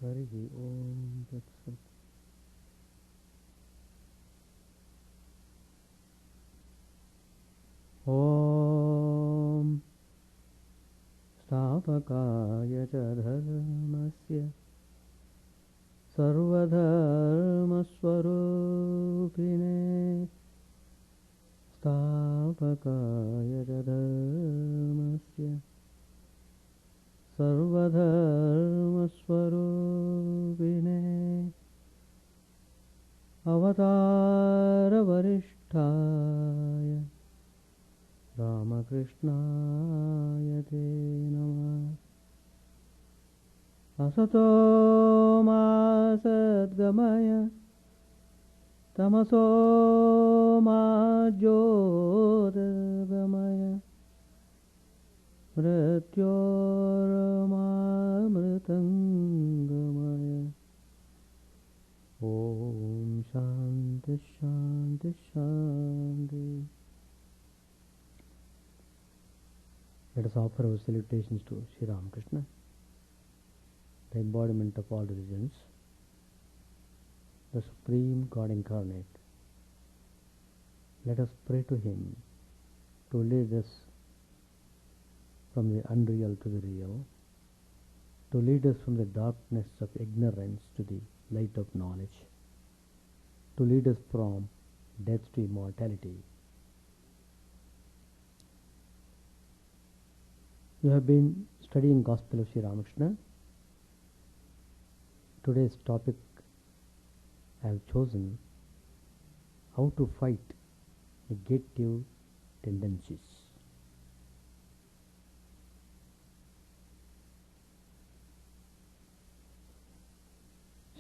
Harihi Om Tat Sat. Om Stapakaya cha dharmasya Sarvadharmaswarupine Stapakaya cha dharmasya Sarvadharmaswarupine Avatara Varishtaya Ramakrishna Te Namah. Asato ma sadgamaya Tamaso ma jyotirgamaya Mrityorma mritangamaya. Om Shanti Shanti Shanti. Let us offer our salutations to Sri Ramakrishna, the embodiment of all religions, the Supreme God Incarnate. Let us pray to Him to lead us from the unreal to the real, to lead us from the darkness of ignorance to the light of knowledge, to lead us from death to immortality. You have been studying Gospel of Sri Ramakrishna. Today's topic I have chosen: how to fight negative tendencies.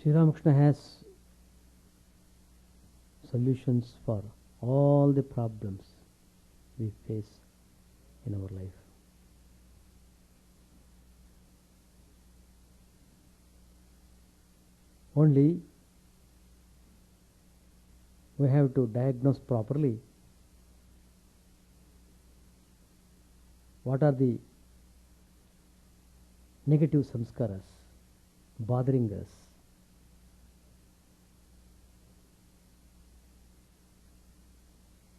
Sri Ramakrishna has solutions for all the problems we face in our life. Only we have to diagnose properly what are the negative samskaras bothering us.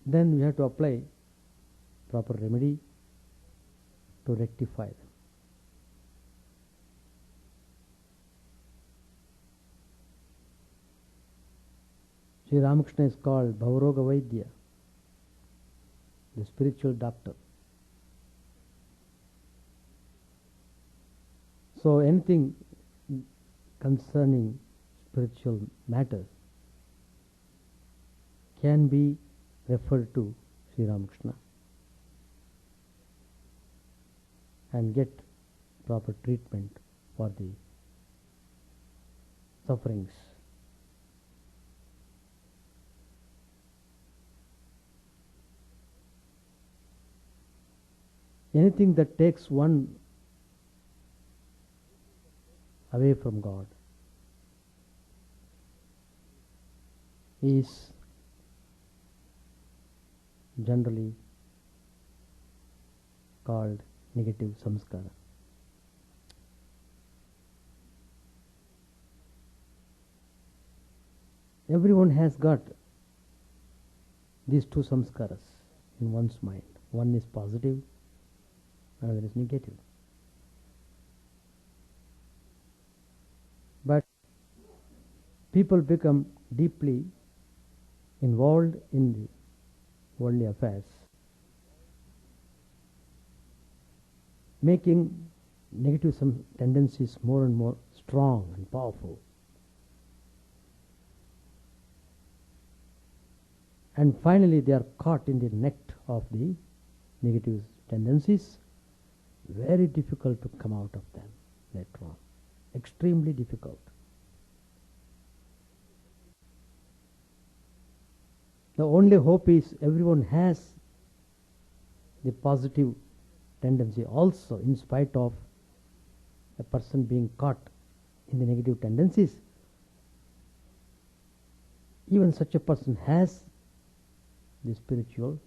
Then we have to apply proper remedy to rectify them. Sri Ramakrishna is called Bhavaroga Vaidya, the spiritual doctor. So anything concerning spiritual matters can be referred to Sri Ramakrishna and get proper treatment for the sufferings. Anything that takes one away from God is generally called negative samskara. Everyone has got these two samskaras in one's mind. One is positive, another is negative. But people become deeply involved in the worldly affairs, making negative tendencies more and more strong and powerful. And finally they are caught in the net of the negative tendencies. Very difficult to come out of them later on. Extremely difficult. The only hope is everyone has the positive tendency also, in spite of a person being caught in the negative tendencies. Even such a person has the spiritual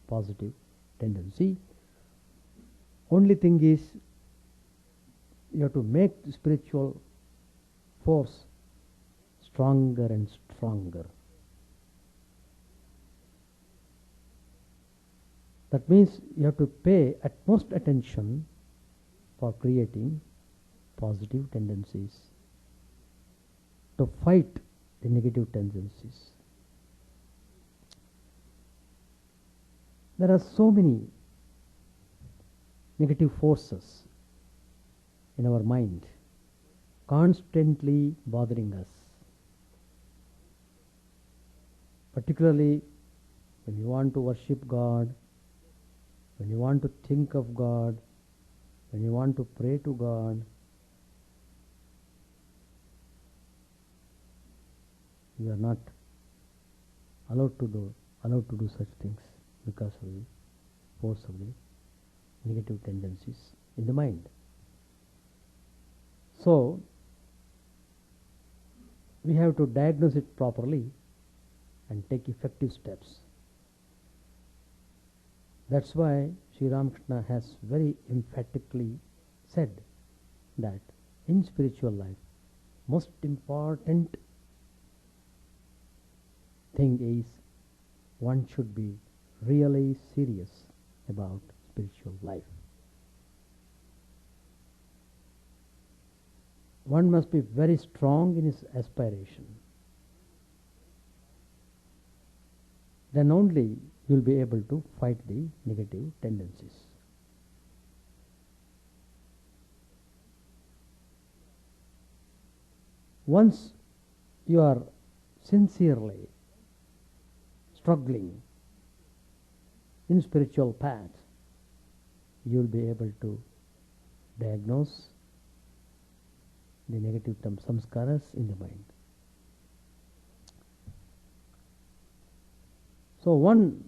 positive tendency. Only thing is you have to make the spiritual force stronger and stronger. That means you have to pay utmost attention for creating positive tendencies, to fight the negative tendencies. There are so many negative forces in our mind constantly bothering us, particularly when you want to worship God, when you want to think of God, when you want to pray to God. You are not allowed to do such things because of the force of the negative tendencies in the mind. So we have to diagnose it properly and take effective steps. That's why Sri Ramakrishna has very emphatically said that in spiritual life, most important thing is one should be really serious about spiritual life. One must be very strong in his aspiration. Then only you will be able to fight the negative tendencies. Once you are sincerely struggling in spiritual path, you will be able to diagnose the negative samskaras in the mind. So one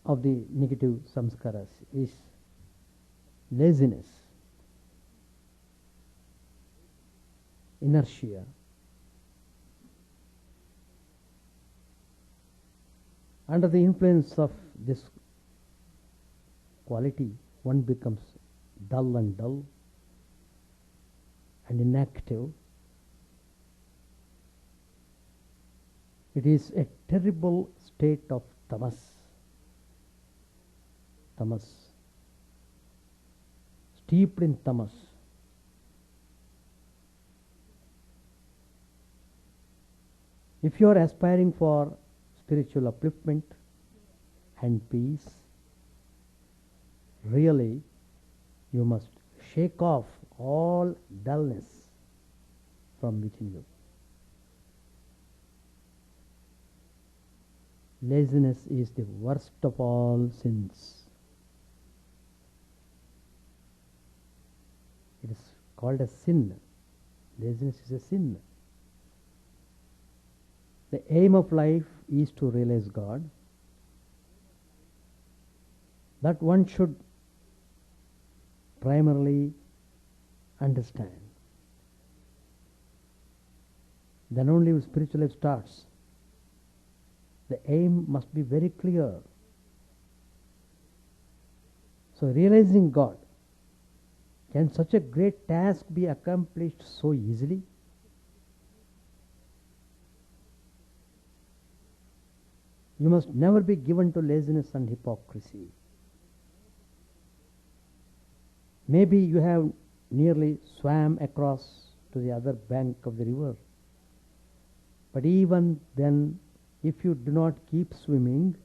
of the negative samskaras is laziness, inertia. Under the influence of this quality, one becomes dull and inactive. It is a terrible state of tamas, steeped in tamas. If you are aspiring for spiritual upliftment and peace, really you must shake off all dullness from within you. Laziness is the worst of all sins. It is called a sin. Laziness is a sin. The aim of life is to realize God. That one should primarily understand. Then only spiritual life starts. The aim must be very clear. So realizing God, can such a great task be accomplished so easily? You must never be given to laziness and hypocrisy. Maybe you have nearly swam across to the other bank of the river. But even then, if you do not keep swimming,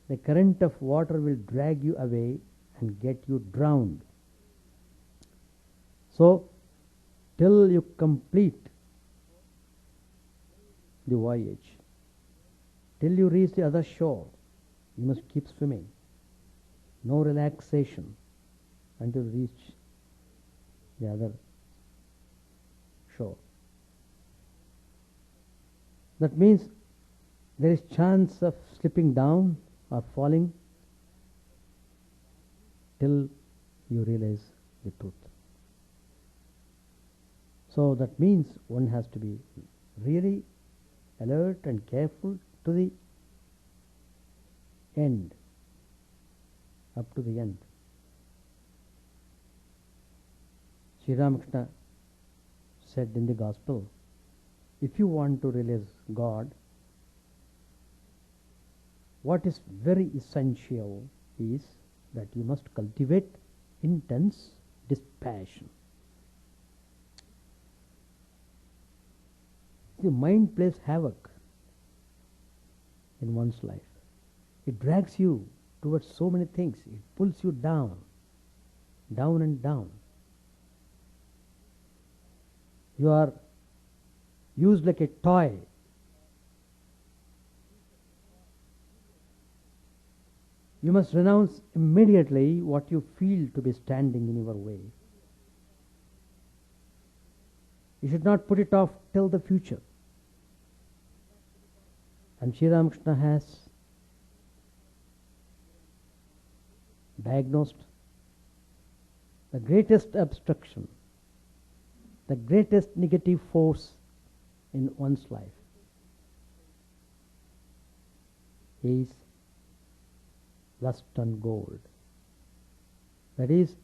the current of water will drag you away and get you drowned. So, till you complete the voyage, till you reach the other shore, you must keep swimming. No relaxation until you reach the other shore. That means there is chance of slipping down or falling till you realize the truth. So that means one has to be really alert and careful to the end, up to the end. Sri Ramakrishna said in the Gospel, if you want to realize God, what is very essential is that you must cultivate intense dispassion. The mind plays havoc in one's life. It drags you towards so many things. It pulls you down, down and down. You are used like a toy. You must renounce immediately what you feel to be standing in your way. You should not put it off till the future. And Sri Ramakrishna has diagnosed the greatest obstruction, the greatest negative force in one's life is lust and gold. That is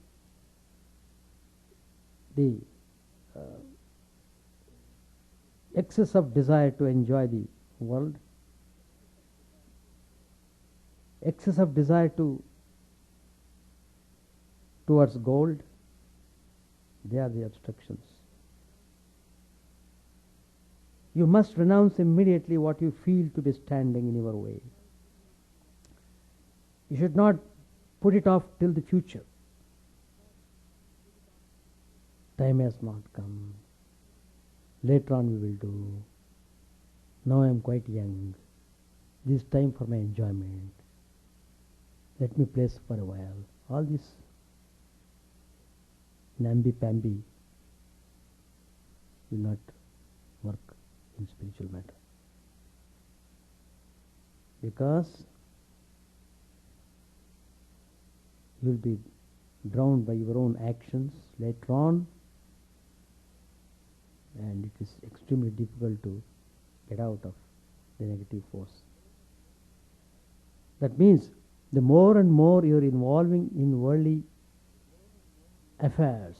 the excess of desire to enjoy the world, excess of desire towards gold. They are the obstructions. You must renounce immediately what you feel to be standing in your way. You should not put it off till the future. Time has not come. Later on we will do. Now I am quite young. This is time for my enjoyment. Let me play for a while. All this namby-pamby will not work in spiritual matter. Because you will be drowned by your own actions later on, and it is extremely difficult to get out of the negative force. That means the more and more you are involving in worldly affairs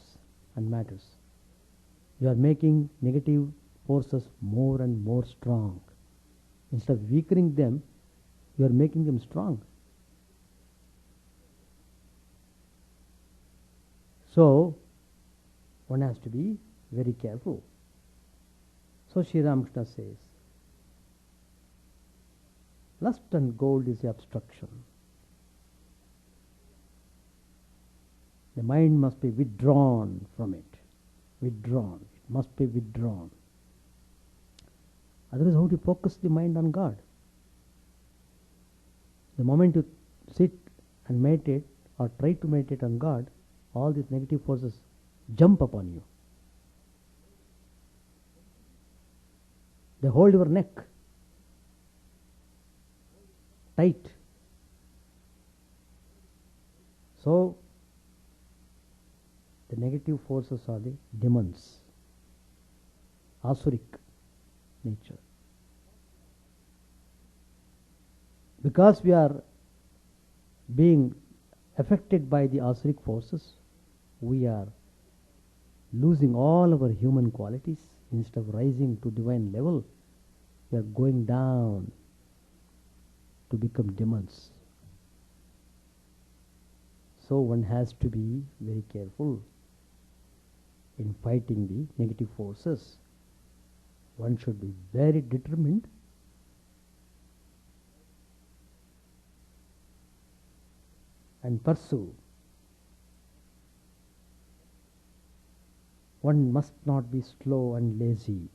and matters, you are making negative forces more and more strong. Instead of weakening them, you are making them strong. So, one has to be very careful. So, Sri Ramakrishna says, lust and gold is the obstruction. The mind must be withdrawn from it. Withdrawn. It must be withdrawn. Otherwise, how to focus the mind on God? The moment you sit and meditate or try to meditate on God, all these negative forces jump upon you. They hold your neck tight. So, the negative forces are the demons, asuric nature. Because we are being affected by the asuric forces, we are losing all our human qualities. Instead of rising to divine level, we are going down to become demons. So one has to be very careful in fighting the negative forces. One should be very determined and pursue. One must not be slow and lazy.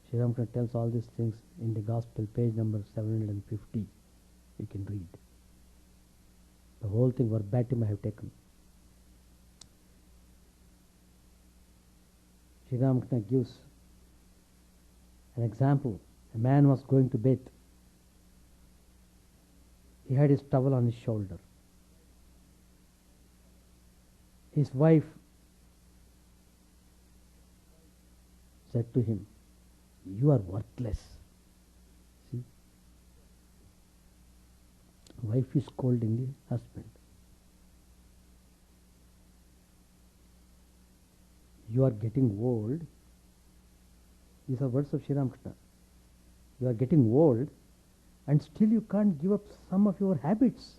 Sri Ramakrishna tells all these things in the Gospel, page number 750. You can read. The whole thing verbatim I have taken. Sri Ramakrishna gives an example. A man was going to bathe. He had his towel on his shoulder. His wife said to him, "You are worthless." See? Wife is scolding the husband. You are getting old. These are words of Sri Ramakrishna. You are getting old and still you can't give up some of your habits.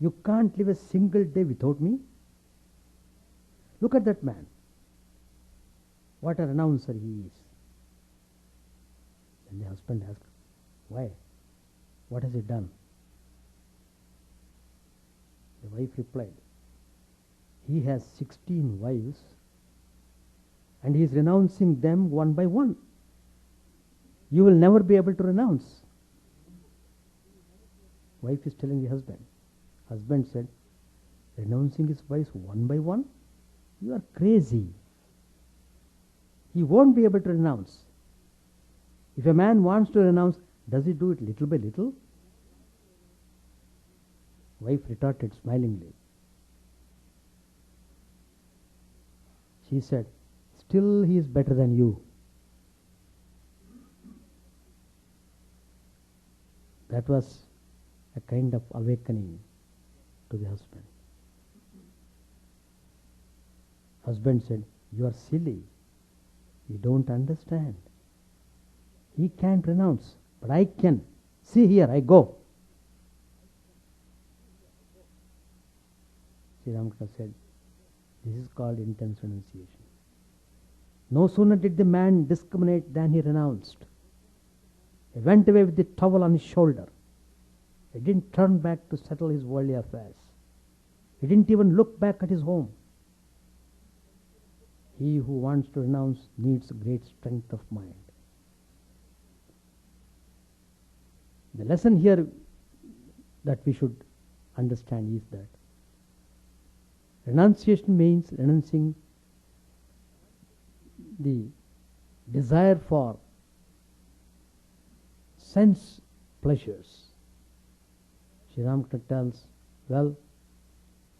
You can't live a single day without me. Look at that man. What a renouncer he is. And the husband asked, why? What has he done? The wife replied, he has 16 wives and he is renouncing them one by one. You will never be able to renounce. Wife is telling the husband. Husband said, renouncing his wives one by one? You are crazy. He won't be able to renounce. If a man wants to renounce, does he do it little by little? Wife retorted smilingly. She said, still he is better than you. That was a kind of awakening to the husband. Husband said, you are silly. You don't understand. He can't renounce, but I can. See here, I go. Sri Ramakrishna said, this is called intense renunciation. No sooner did the man discriminate than he renounced. He went away with the towel on his shoulder. He didn't turn back to settle his worldly affairs. He didn't even look back at his home. He who wants to renounce needs great strength of mind. The lesson here that we should understand is that renunciation means renouncing the desire for sense pleasures. Sri Ramakrishna tells, well,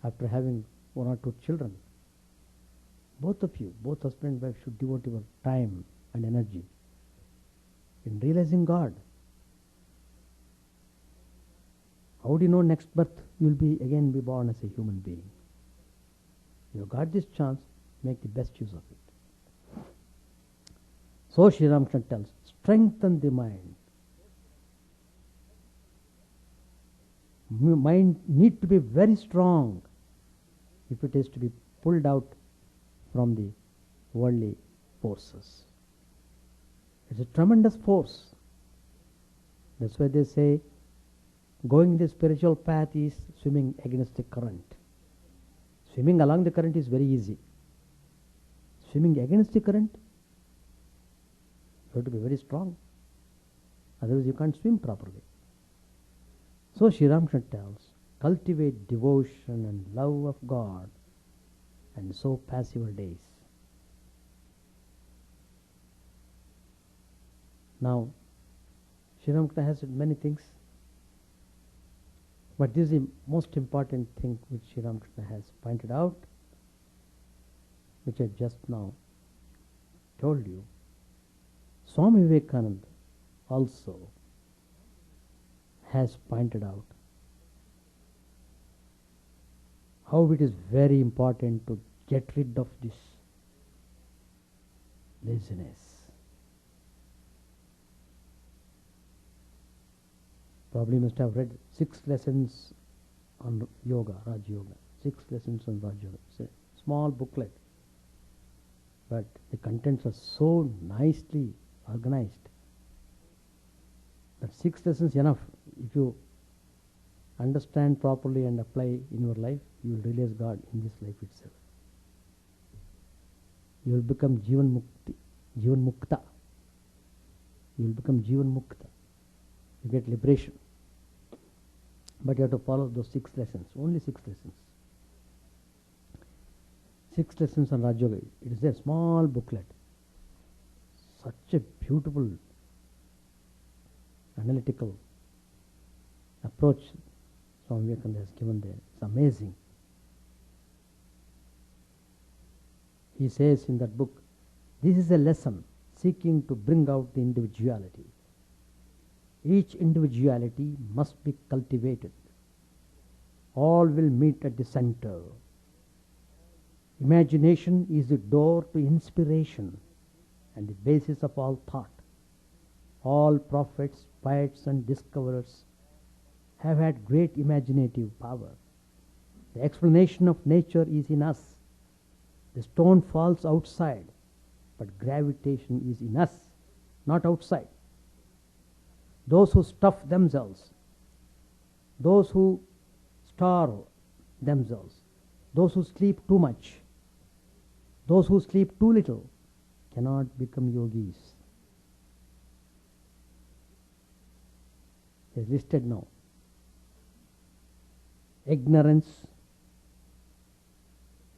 after having one or two children, both of you, both husband and wife, should devote your time and energy in realizing God. How do you know next birth you will again be born as a human being? You have got this chance, make the best use of it. So Sri Ramakrishna tells, strengthen the mind. Mind need to be very strong if it is to be pulled out from the worldly forces. It's a tremendous force. That's why they say going the spiritual path is swimming against the current. Swimming along the current is very easy. Swimming against the current, you have to be very strong. Otherwise you can't swim properly. So Sri Ramakrishna tells, cultivate devotion and love of God, and so pass your days. Now, Sri Ramakrishna has said many things, but this is the most important thing which Sri Ramakrishna has pointed out, which I just now told you. Swami Vivekananda also has pointed out how it is very important to get rid of this laziness. Probably must have read 6 lessons on yoga, Raj Yoga. 6 lessons on Raj Yoga. It's a small booklet, but the contents are so nicely organized that 6 lessons enough. If you understand properly and apply in your life, you will realize God in this life itself. You will become Jivan Mukta. You will become Jivan Mukta. You get liberation. But you have to follow those 6 lessons. Only 6 lessons. 6 lessons on Raj Yoga. It is a small booklet. Such a beautiful analytical approach Swami Vivekananda has given there. It's amazing. He says in that book, this is a lesson seeking to bring out the individuality. Each individuality must be cultivated. All will meet at the center. Imagination is the door to inspiration and the basis of all thought. All prophets, poets, and discoverers have had great imaginative power. The explanation of nature is in us. The stone falls outside, but gravitation is in us, not outside. Those who stuff themselves, those who starve themselves, those who sleep too much, those who sleep too little, cannot become yogis. It is listed now. Ignorance,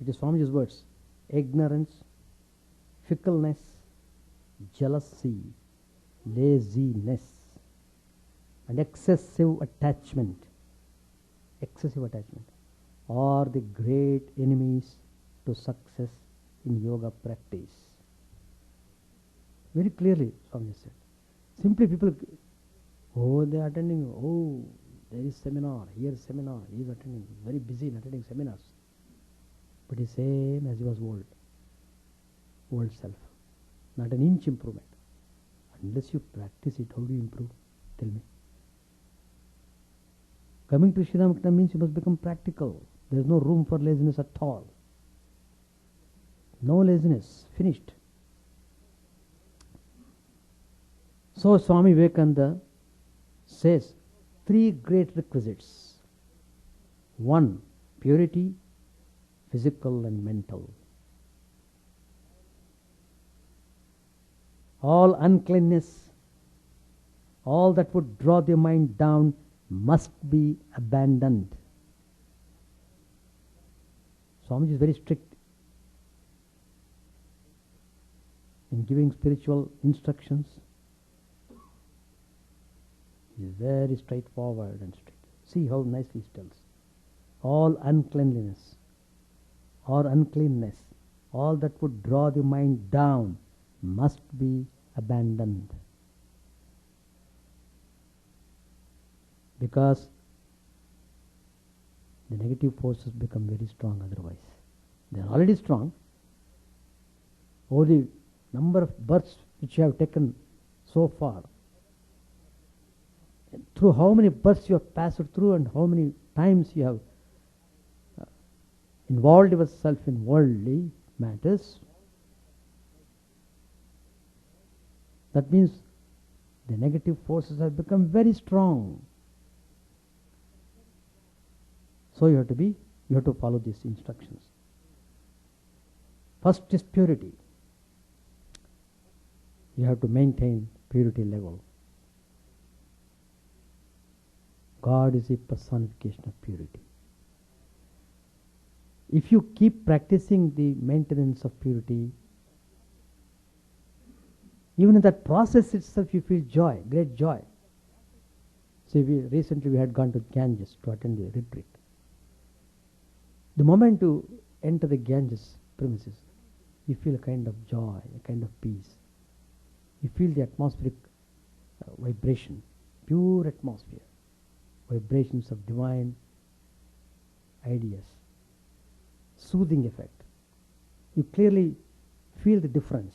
it is Swamiji's words, ignorance, fickleness, jealousy, laziness, and excessive attachment are the great enemies to success in yoga practice. Very clearly, Swami said. Simply people, oh, they are attending, oh, there is seminar, here is seminar, he is attending, very busy in attending seminars. But he is same as he was old self. Not an inch improvement. Unless you practice it, how do you improve? Tell me. Coming to Sri Ramakrishna means you must become practical. There is no room for laziness at all. No laziness. Finished. So Swami Vivekananda says 3 great requisites. 1, purity, physical and mental. All uncleanness, all that would draw the mind down must be abandoned. Swamiji is very strict in giving spiritual instructions. He is very straightforward and strict. See how nicely he tells. All uncleanliness or uncleanness, all that would draw the mind down must be abandoned. Because the negative forces become very strong otherwise. They are already strong. Oh, the number of births which you have taken so far, through how many births you have passed through and how many times you have involved yourself in worldly matters, that means the negative forces have become very strong. So you have to follow these instructions. First is purity. You have to maintain purity level. God is a personification of purity. If you keep practicing the maintenance of purity, even in that process itself you feel joy, great joy. See, recently we had gone to Ganges to attend the retreat. The moment you enter the Ganges premises, you feel a kind of joy, a kind of peace. You feel the atmospheric vibration, pure atmosphere, vibrations of divine ideas, soothing effect. You clearly feel the difference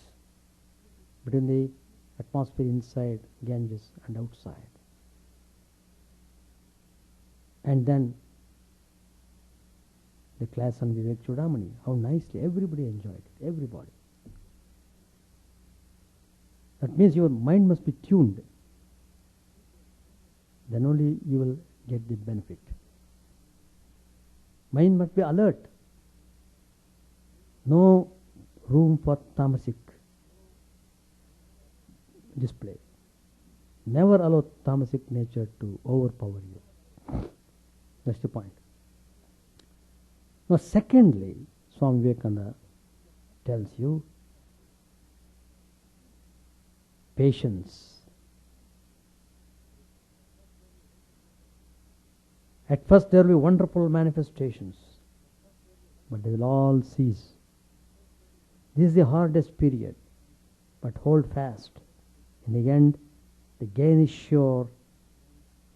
between the atmosphere inside Ganges and outside. And then the class on Vivekananda, how nicely everybody enjoyed it, everybody. That means your mind must be tuned. Then only you will get the benefit. Mind must be alert. No room for tamasic display. Never allow tamasic nature to overpower you. That's the point. Now, secondly, Swami Vivekananda tells you patience. At first there will be wonderful manifestations, but they will all cease. This is the hardest period, but hold fast. In the end, the gain is sure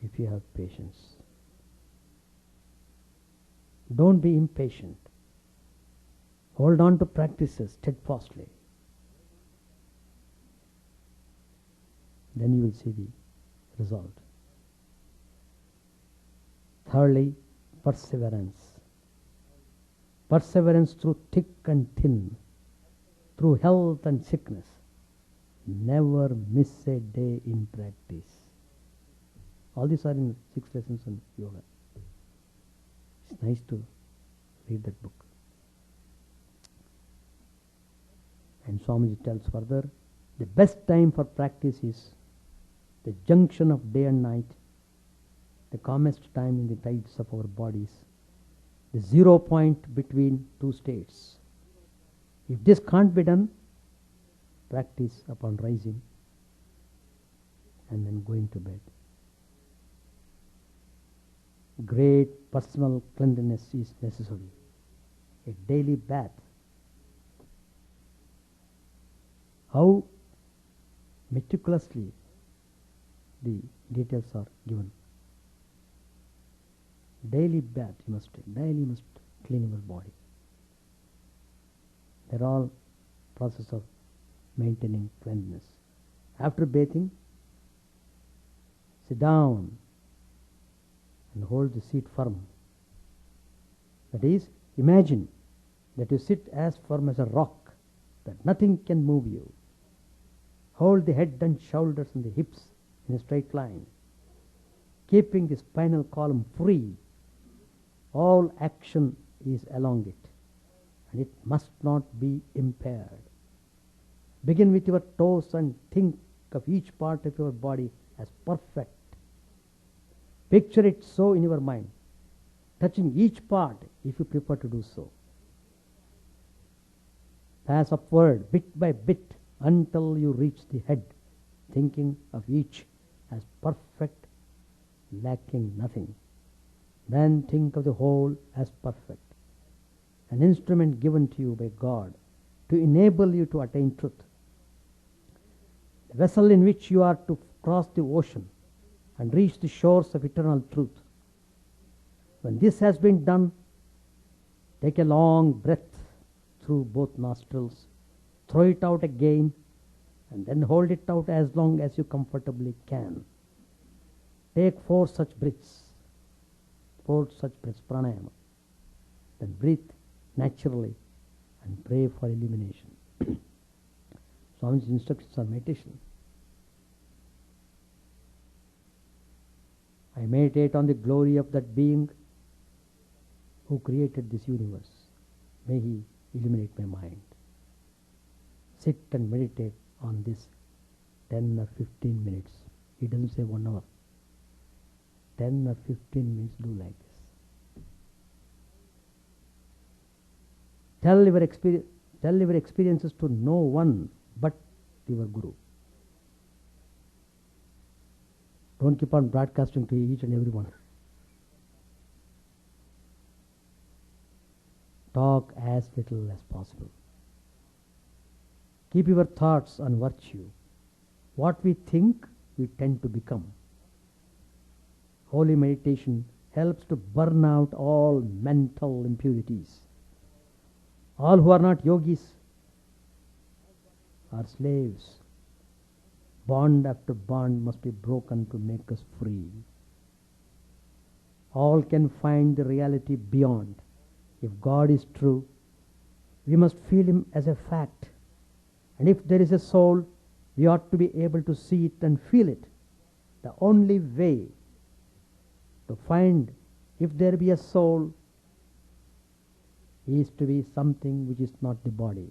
if you have patience. Don't be impatient. Hold on to practices steadfastly. Then you will see the result. Thirdly, perseverance. Perseverance through thick and thin, through health and sickness. Never miss a day in practice. All these are in 6 lessons on yoga. It's nice to read that book. And Swamiji tells further, the best time for practice is the junction of day and night, the calmest time in the tides of our bodies, the 0 point between 2 states. If this can't be done, practice upon rising and then going to bed. Great personal cleanliness is necessary. A daily bath. How meticulously the details are given. Daily bath you must take. Daily you must clean your body. They're all process of maintaining cleanliness. After bathing, sit down and hold the seat firm. That is, imagine that you sit as firm as a rock, that nothing can move you. Hold the head and shoulders and the hips in a straight line, keeping the spinal column free. All action is along it, and it must not be impaired. Begin with your toes and think of each part of your body as perfect. Picture it so in your mind, touching each part if you prefer to do so. Pass upward bit by bit until you reach the head, thinking of each as perfect, lacking nothing. Then think of the whole as perfect, an instrument given to you by God to enable you to attain truth. The vessel in which you are to cross the ocean and reach the shores of eternal truth. When this has been done, take a long breath through both nostrils, throw it out again, and then hold it out as long as you comfortably can. Take 4 such breaths, pranayama. Then breathe naturally and pray for illumination. Swamiji's instructions on meditation. I meditate on the glory of that being who created this universe. May he illuminate my mind. Sit and meditate on this 10 or 15 minutes. He doesn't say 1 hour. 10 or 15 minutes, do like this. Tell your experiences to no one but your Guru. Don't keep on broadcasting to each and every one. Talk as little as possible. Keep your thoughts on virtue. What we think, we tend to become. Holy meditation helps to burn out all mental impurities. All who are not yogis are slaves. Bond after bond must be broken to make us free. All can find the reality beyond. If God is true, we must feel him as a fact. And if there is a soul, we ought to be able to see it and feel it. The only way to find if there be a soul is to be something which is not the body.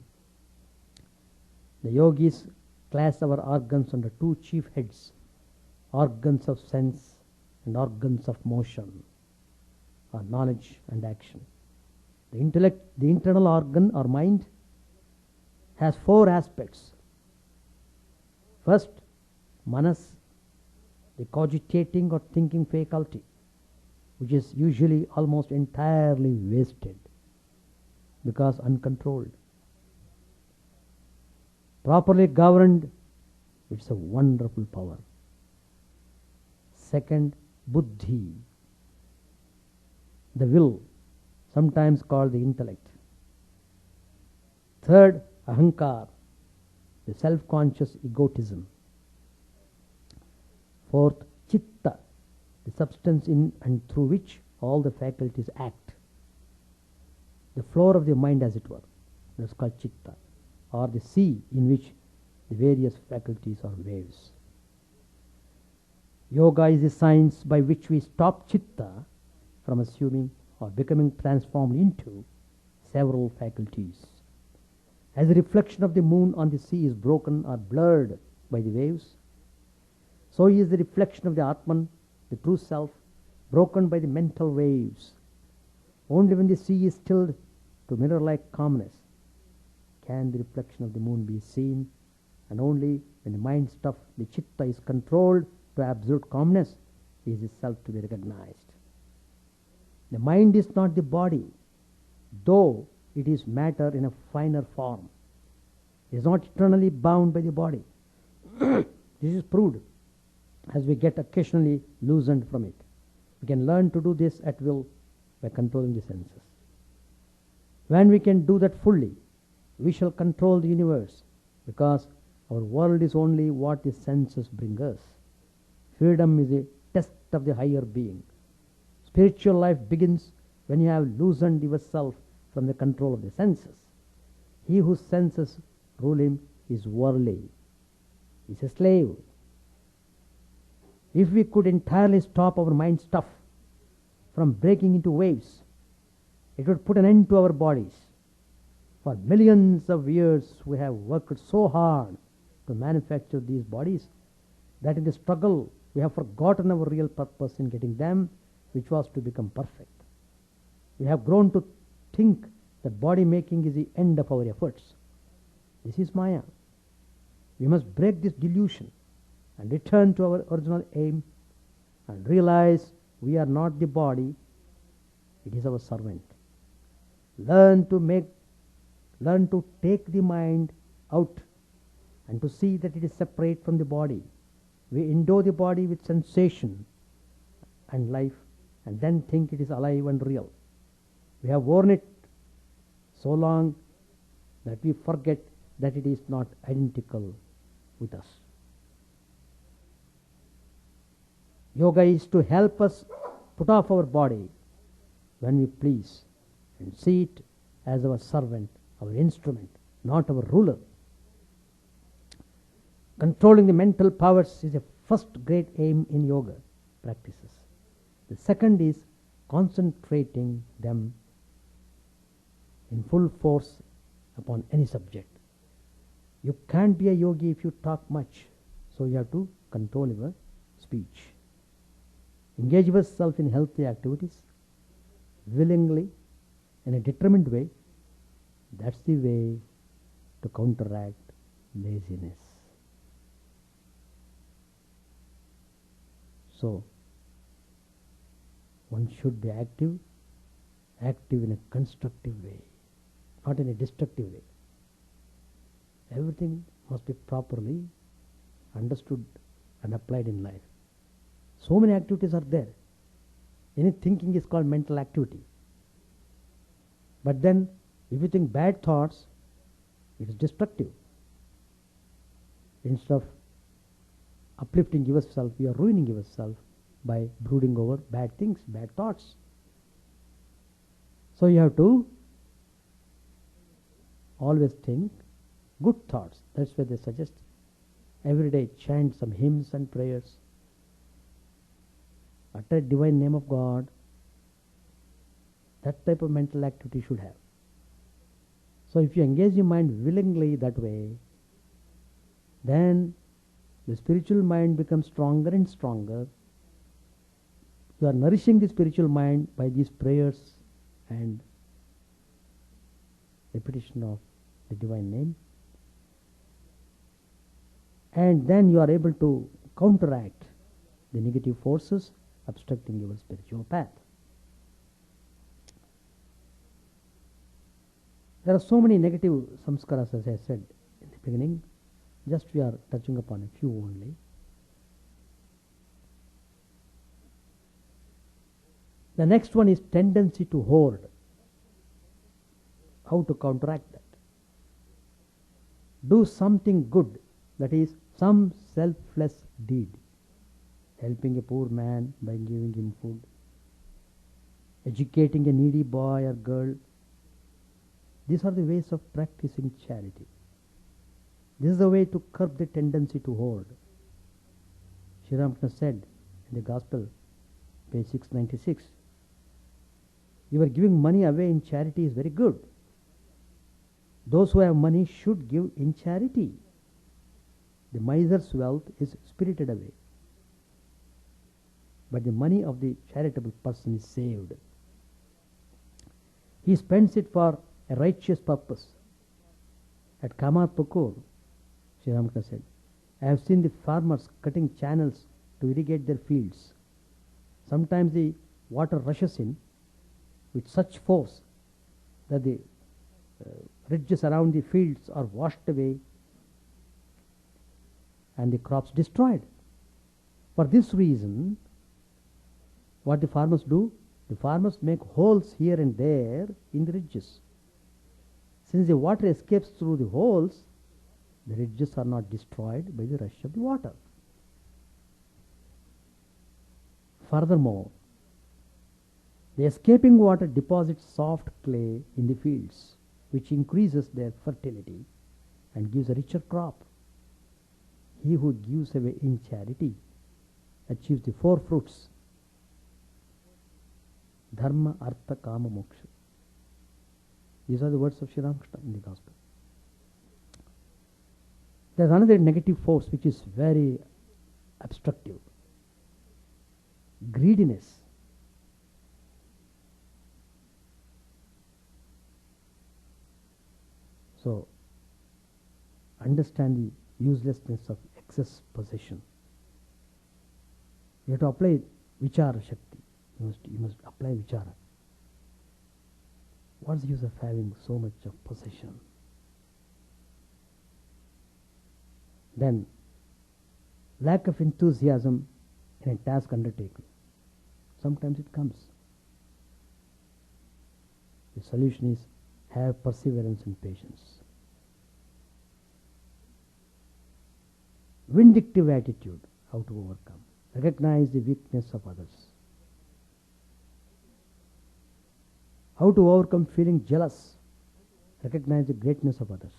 The yogis class our organs under 2 chief heads: organs of sense and organs of motion, or knowledge and action. The intellect, the internal organ or mind, has 4 aspects. First, manas, the cogitating or thinking faculty, which is usually almost entirely wasted because uncontrolled. Properly governed, it's a wonderful power. Second, buddhi, the will, sometimes called the intellect. Third, ahankar, the self-conscious egotism. Fourth, chitta, the substance in and through which all the faculties act. The floor of the mind, as it were. That's called chitta, or the sea in which the various faculties are waves. Yoga is the science by which we stop chitta from assuming or becoming transformed into several faculties. As the reflection of the moon on the sea is broken or blurred by the waves, so is the reflection of the Atman, the true self, broken by the mental waves. Only when the sea is stilled to mirror-like calmness can the reflection of the moon be seen, and only when the mind stuff, the chitta, is controlled to absolute calmness is the self to be recognized. The mind is not the body, though it is matter in a finer form. It is not eternally bound by the body. This is proved as we get occasionally loosened from it. We can learn to do this at will by controlling the senses. When we can do that fully, we shall control the universe, because our world is only what the senses bring us. Freedom is a test of the higher being. Spiritual life begins when you have loosened yourself from the control of the senses. He whose senses rule him is worldly, is a slave. If we could entirely stop our mind stuff from breaking into waves, it would put an end to our bodies. For millions of years we have worked so hard to manufacture these bodies that in the struggle we have forgotten our real purpose in getting them, which was to become perfect. We have grown to think that body making is the end of our efforts. This is Maya. We must break this delusion and return to our original aim and realize we are not the body, it is our servant. Learn to take the mind out and to see that it is separate from the body. We endow the body with sensation and life and then think it is alive and real. We have worn it so long that we forget that it is not identical with us. Yoga is to help us put off our body when we please and see it as our servant, our instrument, not our ruler. Controlling the mental powers is a first great aim in yoga practices. The second is concentrating them in full force upon any subject. You can't be a yogi if you talk much, so you have to control your speech. Engage yourself in healthy activities willingly, in a determined way. That's the way to counteract laziness. So, one should be active in a constructive way, not in a destructive way. Everything must be properly understood and applied in life. So many activities are there. Any thinking is called mental activity. But then, if you think bad thoughts, it is destructive. Instead of uplifting yourself, you are ruining yourself by brooding over bad things, bad thoughts. So you have to always think good thoughts. That's why they suggest every day chant some hymns and prayers, utter divine name of God. That type of mental activity should have. So if you engage your mind willingly that way, then the spiritual mind becomes stronger and stronger. You are nourishing the spiritual mind by these prayers and repetition of the divine name. And then you are able to counteract the negative forces obstructing your spiritual path. There are so many negative samskaras, as I said in the beginning. Just we are touching upon a few only. The next one is tendency to hoard. How to counteract that? Do something good, that is, some selfless deed, helping a poor man by giving him food, educating a needy boy or girl. These are the ways of practicing charity. This is the way to curb the tendency to hoard. Sri Ramakrishna said in the Gospel, page 696, "You are giving money away in charity is very good. Those who have money should give in charity. The miser's wealth is spirited away, but the money of the charitable person is saved. He spends it for a righteous purpose." At Kamarpukur, Sri Ramakrishna said, "I have seen the farmers cutting channels to irrigate their fields. Sometimes the water rushes in with such force that the ridges around the fields are washed away and the crops destroyed. For this reason, what the farmers do? The farmers make holes here and there in the ridges. Since the water escapes through the holes, the ridges are not destroyed by the rush of the water. Furthermore, the escaping water deposits soft clay in the fields, which increases their fertility and gives a richer crop. He who gives away in charity achieves the four fruits: dharma, artha, kama, moksha." These are the words of Sri Ramakrishna in the Gospel. There is another negative force which is very obstructive: greediness. So, understand the uselessness of excess possession. You have to apply Vichara Shakti. You must apply Vichara. What's the use of having so much of possession? Then, lack of enthusiasm in a task undertaken. Sometimes it comes. The solution is have perseverance and patience. Vindictive attitude, how to overcome. Recognize the weakness of others. How to overcome feeling jealous. Recognize the greatness of others.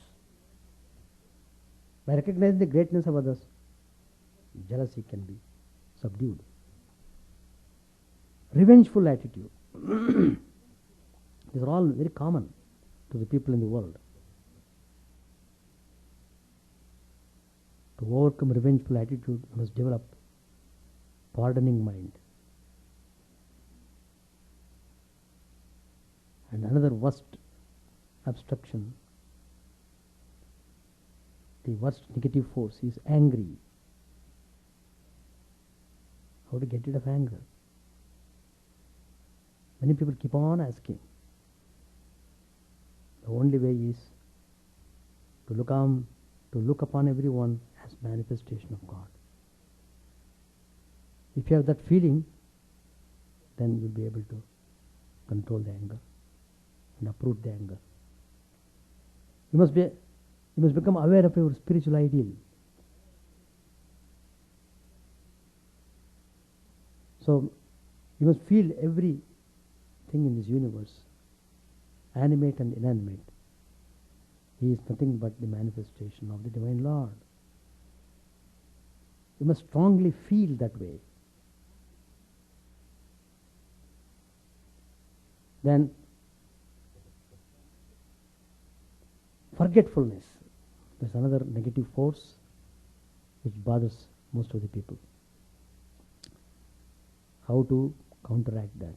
By recognizing the greatness of others, jealousy can be subdued. Revengeful attitude. These are all very common to the people in the world. To overcome revengeful attitude, you must develop pardoning mind. And another worst obstruction, the worst negative force is angry. How to get rid of anger? Many people keep on asking. The only way is to look upon everyone as manifestation of God. If you have that feeling, then you'll be able to control the anger and uproot the anger. You must become aware of your spiritual ideal. So you must feel everything in this universe, animate and inanimate. He is nothing but the manifestation of the Divine Lord. You must strongly feel that way. Then forgetfulness. There's another negative force which bothers most of the people. How to counteract that?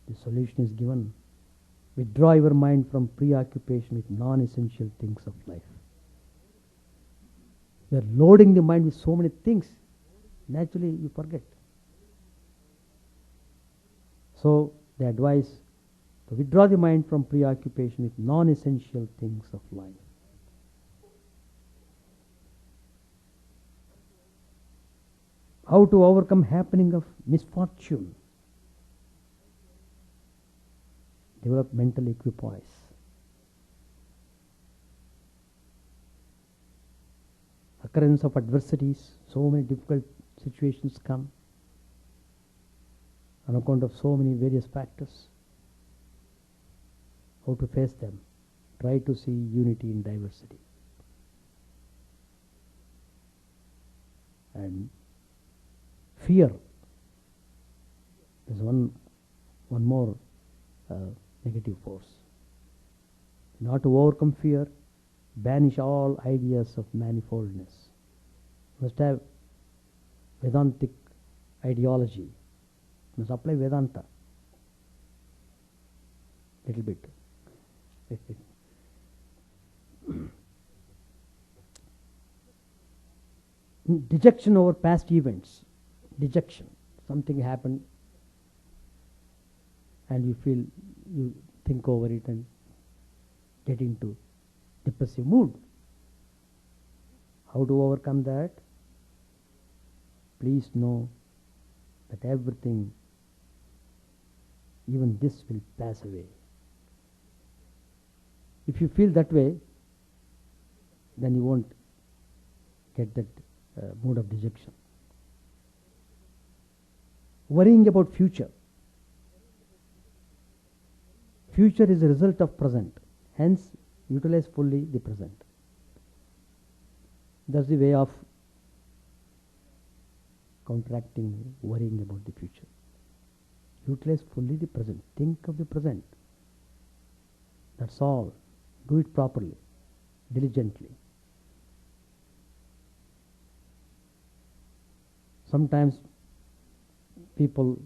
The solution is given. Withdraw your mind from preoccupation with non-essential things of life. You are loading the mind with so many things, naturally you forget. So they advise to withdraw the mind from preoccupation with non-essential things of life. How to overcome happening of misfortune? Develop mental equipoise. occurrence of adversities, so many difficult situations come on account of so many various factors. How to face them? Try to see unity in diversity. And fear. There's one more negative force. Not to overcome fear, banish all ideas of manifoldness. Must have Vedantic ideology. Must apply Vedanta. Little bit. Dejection over past events. Dejection. Something happened and you think over it and get into depressive mood. How to overcome that? Please know that everything, even this, will pass away. If you feel that way, then you won't get that mood of dejection. Worrying about future. Future is a result of present. Hence, utilize fully the present. That's the way of counteracting worrying about the future. Utilize fully the present. Think of the present. That's all. Do it properly, diligently. Sometimes people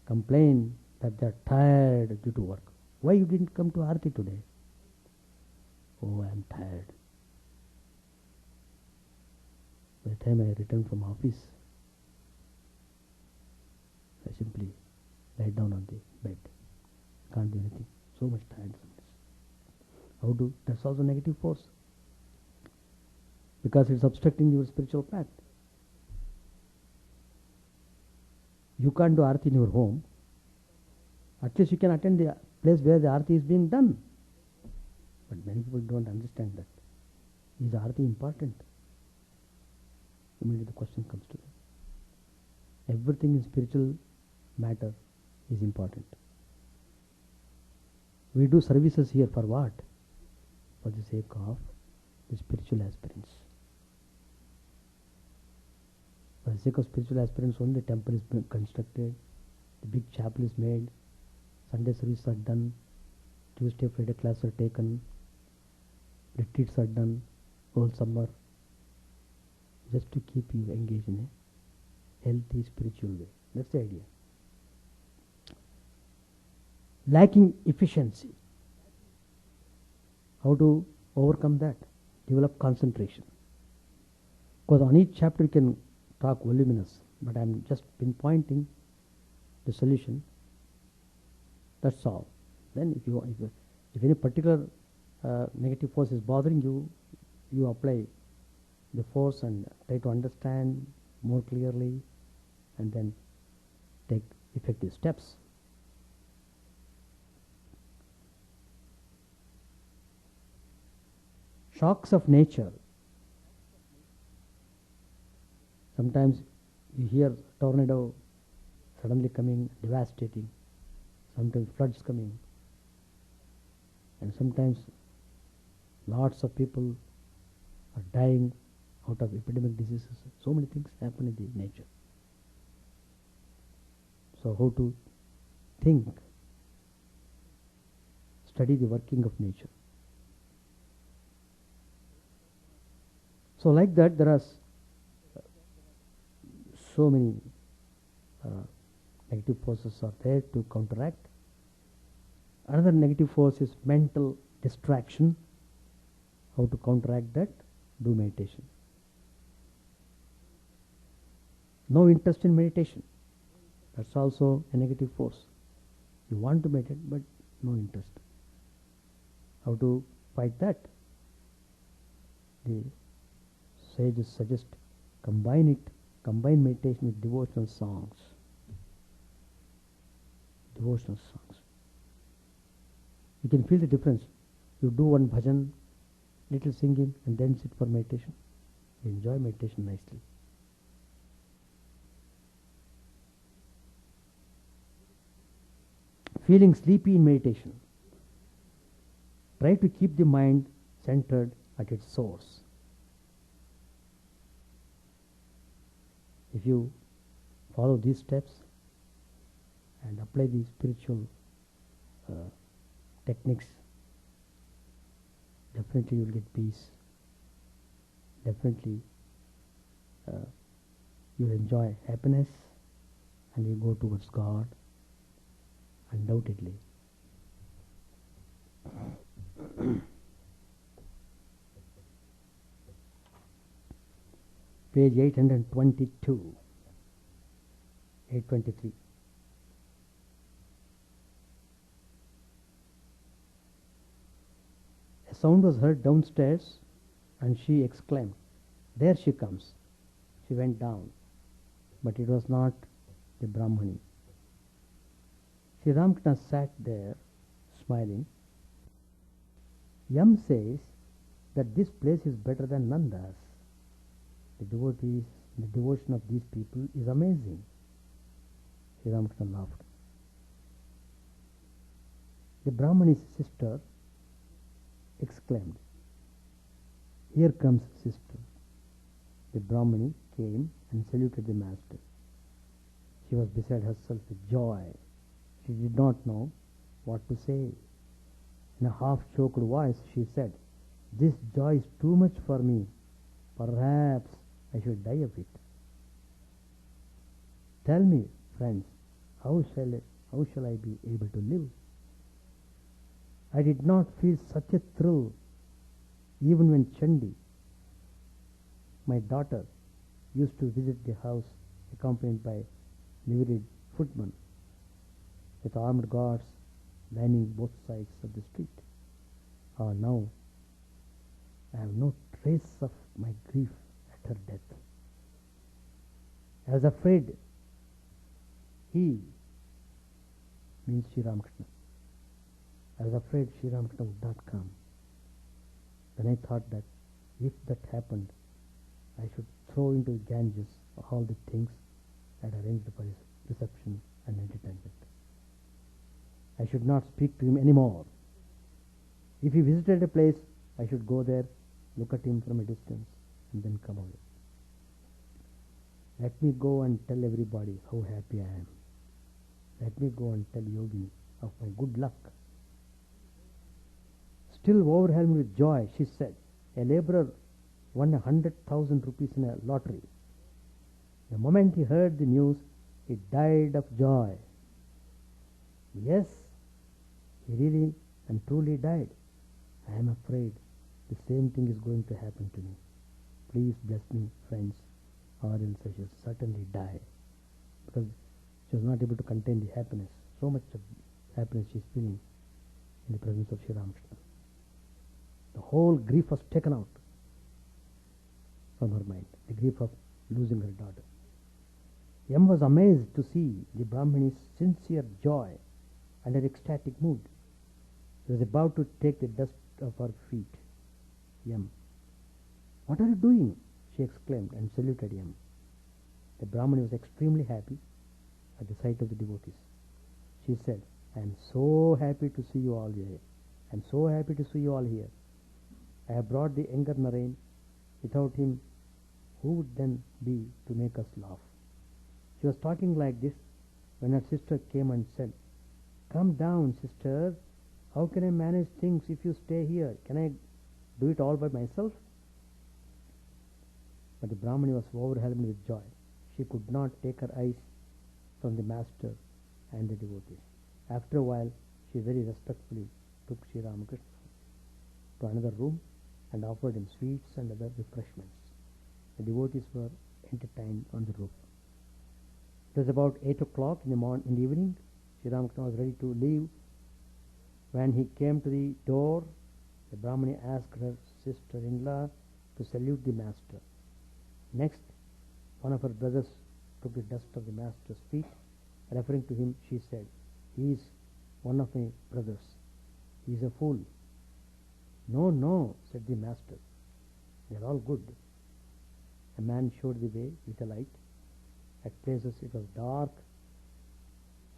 complain that they are tired due to work. Why you didn't come to Aarti today? Oh, I am tired. By the time I return from office, I simply lie down on the bed. Can't do anything. So much tiredness. How do? That's also negative force. Because it's obstructing your spiritual path. You can't do Aarti in your home. At least you can attend the place where the Aarti is being done. But many people don't understand that. Is Aarti important? Immediately the question comes to them. Everything in spiritual matter is important. We do services here for what? For the sake of the spiritual aspirants. For the sake of spiritual aspirants only, the temple is being constructed, the big chapel is made, Sunday services are done, Tuesday, Friday classes are taken, retreats are done, whole summer, just to keep you engaged in a healthy spiritual way. That's the idea. Lacking efficiency. How to overcome that? Develop concentration. Because on each chapter you can talk voluminous, but I am just pinpointing the solution. That's all. Then if any particular negative force is bothering you, you apply the force and try to understand more clearly and then take effective steps. Shocks of nature. Sometimes you hear tornado suddenly coming, devastating. Sometimes floods coming. And sometimes lots of people are dying out of epidemic diseases. So many things happen in the nature. So how to think, study the working of nature. So like that there are so many negative forces are there to counteract. Another negative force is mental distraction. How to counteract that? Do meditation. No interest in meditation. That's also a negative force. You want to meditate but no interest. How to fight that? The sages suggest combine meditation with devotional songs. Devotional songs. You can feel the difference. You do one bhajan, little singing, and then sit for meditation. You enjoy meditation nicely. Feeling sleepy in meditation. Try to keep the mind centered at its source. If you follow these steps and apply the spiritual techniques, definitely you will get peace. Definitely you will enjoy happiness and you go towards God, undoubtedly. Page 822, 823. A sound was heard downstairs and she exclaimed, "There she comes." She went down, but it was not the Brahmani. Sri Ramakrishna sat there smiling. Yam says that this place is better than Nanda's. The devotees, the devotion of these people is amazing. Sri Ramakrishna laughed. The Brahmani's sister exclaimed, "Here comes sister." The Brahmani came and saluted the master. She was beside herself with joy. She did not know what to say. In a half-choked voice she said, "This joy is too much for me. Perhaps I should die of it. Tell me, friends, how shall I be able to live?" I did not feel such a thrill even when Chandi, my daughter, used to visit the house accompanied by liveried footmen with armed guards lining both sides of the street. Now I have no trace of my grief at her death. I was afraid he, means Sri Ramakrishna. I was afraid Sri Ramakrishna would not come. Then I thought that if that happened, I should throw into Ganges all the things I had arranged for his reception and entertainment. I should not speak to him anymore. If he visited a place, I should go there, look at him from a distance, and then come away. Let me go and tell everybody how happy I am. Let me go and tell Yogini of my good luck. Still overwhelmed with joy, she said, "A laborer won 100,000 rupees in a lottery. The moment he heard the news, he died of joy." Yes, he really and truly died. I am afraid the same thing is going to happen to me. Please bless me, friends, or else I shall certainly die. Because she was not able to contain the happiness. So much of happiness she is feeling in the presence of Sri Ramakrishna. The whole grief was taken out from her mind, the grief of losing her daughter. Yam was amazed to see the Brahmani's sincere joy and her ecstatic mood. He was about to take the dust of her feet. Yam, "What are you doing?" she exclaimed and saluted Yam. The Brahmani was extremely happy at the sight of the devotees. She said, "I am so happy to see you all here. I am so happy to see you all here. I have brought the younger Narain. Without him, who would then be to make us laugh?" She was talking like this when her sister came and said, "Come down, sister. How can I manage things if you stay here? Can I do it all by myself?" But the Brahmani was overwhelmed with joy. She could not take her eyes from the master and the devotees. After a while, she very respectfully took Sri Ramakrishna to another room and offered him sweets and other refreshments. The devotees were entertained on the roof. It was about 8 o'clock in the evening. Sri Ramakrishna was ready to leave. When he came to the door, the Brahmani asked her sister-in-law to salute the master. Next, one of her brothers took the dust of the master's feet. Referring to him, she said, "He is one of my brothers. He is a fool." No, no, said the master. They are all good. A man showed the way with a light. At places it was dark.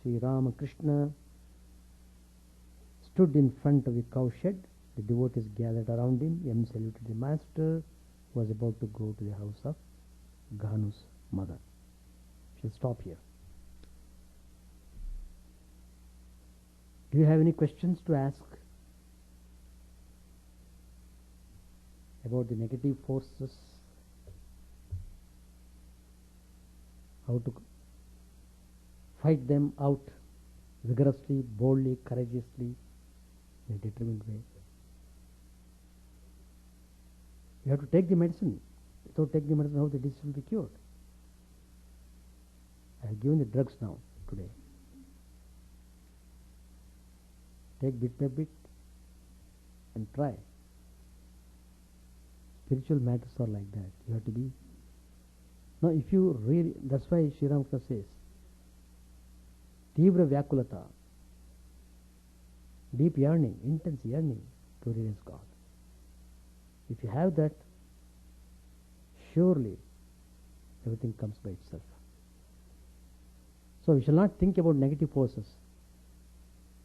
Sri Ramakrishna stood in front of the cowshed. The devotees gathered around him. M saluted the master, who was about to go to the house of Ganu's mother. Shall stop here. Do you have any questions to ask about the negative forces? How to fight them out vigorously, boldly, courageously, in a determined way. You have to take the medicine. Without taking the medicine, how the disease will be cured? I have given the drugs now, today. Take bit by bit and try. Spiritual matters are like that. You have to be. Now, if you really, that's why Sri Ramakrishna says, Tibra Vyakulata, deep yearning, intense yearning to realize God. If you have that, surely everything comes by itself. So we shall not think about negative forces.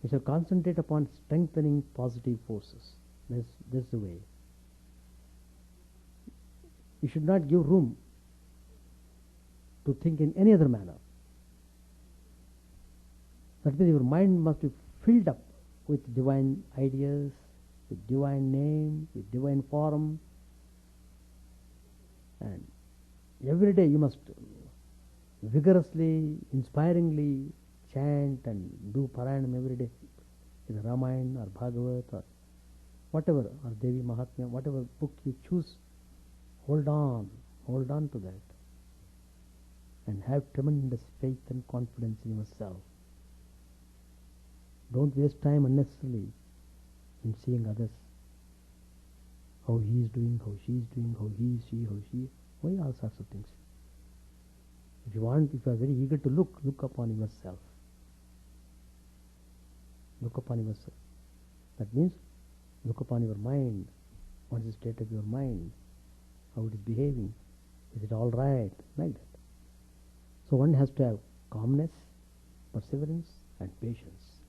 We shall concentrate upon strengthening positive forces. That's the way. You should not give room to think in any other manner. That means your mind must be filled up with divine ideas, with divine name, with divine form. And every day you must vigorously, inspiringly chant and do Parayanam every day. Either Ramayana or Bhagavat or whatever, or Devi Mahatmya, whatever book you choose, hold on to that. And have tremendous faith and confidence in yourself. Don't waste time unnecessarily in seeing others. How he is doing, how she is doing, how he, she, how she. Why all sorts of things? If you are very eager to look upon yourself. Look upon yourself. That means look upon your mind. What is the state of your mind? How it is behaving? Is it all right? Like that. So one has to have calmness, perseverance, and patience.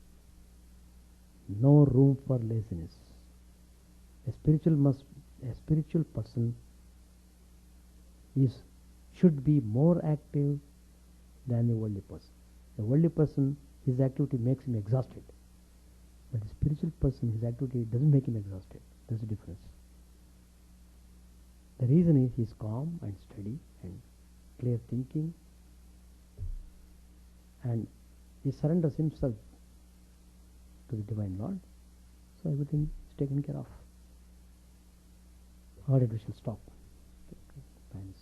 No room for laziness. A spiritual person should be more active than a worldly person. A worldly person, his activity makes him exhausted. But a spiritual person, his activity doesn't make him exhausted. There's a difference. The reason is he is calm and steady and clear thinking, and he surrenders himself to the Divine Lord. So everything is taken care of. Alright, we shall stop. Thanks.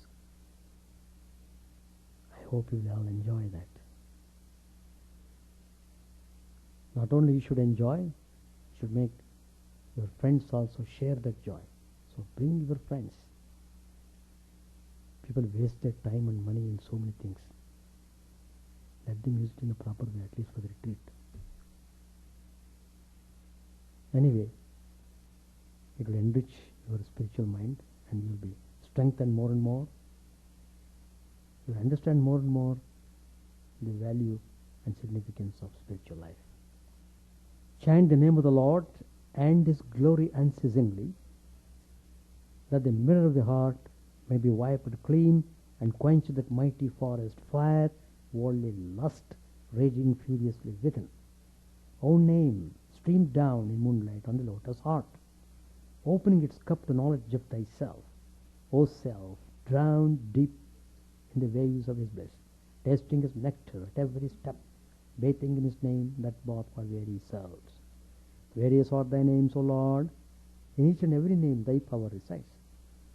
I hope you will all enjoy that. Not only you should enjoy, you should make your friends also share that joy. So bring your friends. People waste their time and money in so many things. Let them use it in a proper way, at least for the retreat. Anyway, it will enrich your spiritual mind and you will be strengthened more and more. You will understand more and more the value and significance of spiritual life. Chant the name of the Lord and His glory unceasingly, that the mirror of the heart may be wiped clean and quench that mighty forest fire, worldly lust raging furiously within. O name streamed down in moonlight on the lotus heart, opening its cup to knowledge of thyself. O self, drowned deep in the waves of his bliss, tasting his nectar at every step, bathing in his name that bought for very souls. Various are thy names, O Lord. In each and every name thy power resides.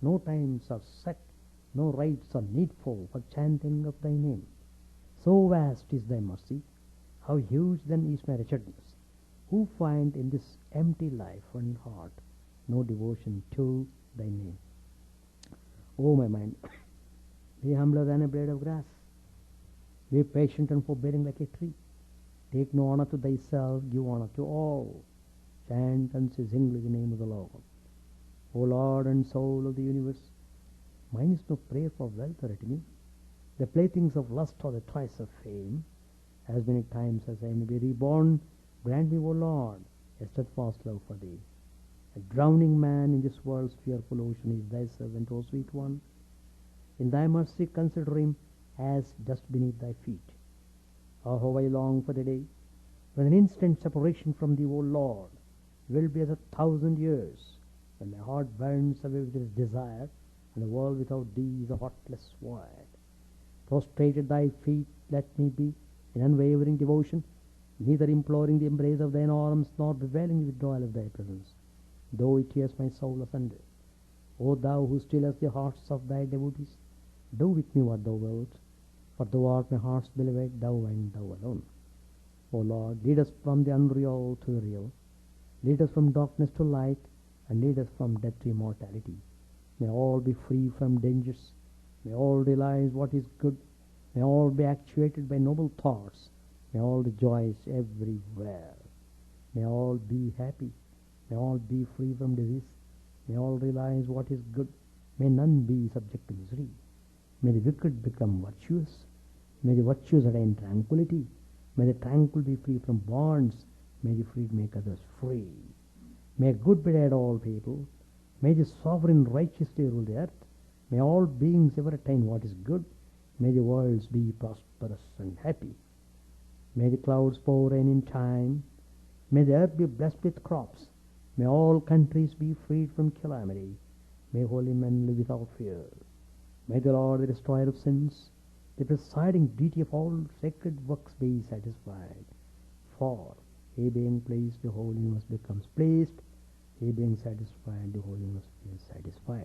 No times are set, no rites are needful for chanting of thy name. So vast is thy mercy, how huge then is my wretchedness. Who find in this empty life and heart no devotion to thy name? O my mind, be humbler than a blade of grass. Be patient and forbearing like a tree. Take no honor to thyself, give honor to all. chant unceasingly the name of the Lord. O Lord and soul of the universe, mine is no prayer for wealth or retinue, the playthings of lust or the toys of fame. As many times as I may be reborn, grant me, O Lord, a steadfast love for thee. A drowning man in this world's fearful ocean is thy servant, O sweet one. In thy mercy consider him as dust beneath thy feet. Oh, how I long for the day when an instant separation from thee, O Lord, will be as 1,000 years, when my heart burns away with its desire, and the world without thee is a heartless void. Prostrate at thy feet let me be, in unwavering devotion, neither imploring the embrace of thine arms, nor bewailing the withdrawal of thy presence, though it tears my soul asunder. O thou who stillest the hearts of thy devotees, do with me what thou wilt, for thou art my heart's beloved, thou and thou alone. O Lord, lead us from the unreal to the real. Lead us from darkness to light, and lead us from death to immortality. May all be free from dangers. May all realize what is good. May all be actuated by noble thoughts. May all rejoice everywhere. May all be happy. May all be free from disease. May all realize what is good. May none be subject to misery. May the wicked become virtuous. May the virtuous attain tranquility. May the tranquil be free from bonds. May the freed make others free. May good betide all people. May the sovereign righteously rule the earth. May all beings ever attain what is good. May the worlds be prosperous and happy. May the clouds pour rain in time. May the earth be blessed with crops. May all countries be freed from calamity. May holy men live without fear. May the Lord, the destroyer of sins, the presiding deity of all sacred works, be satisfied. For he being pleased, the whole universe becomes pleased. He being satisfied, the whole universe is satisfied.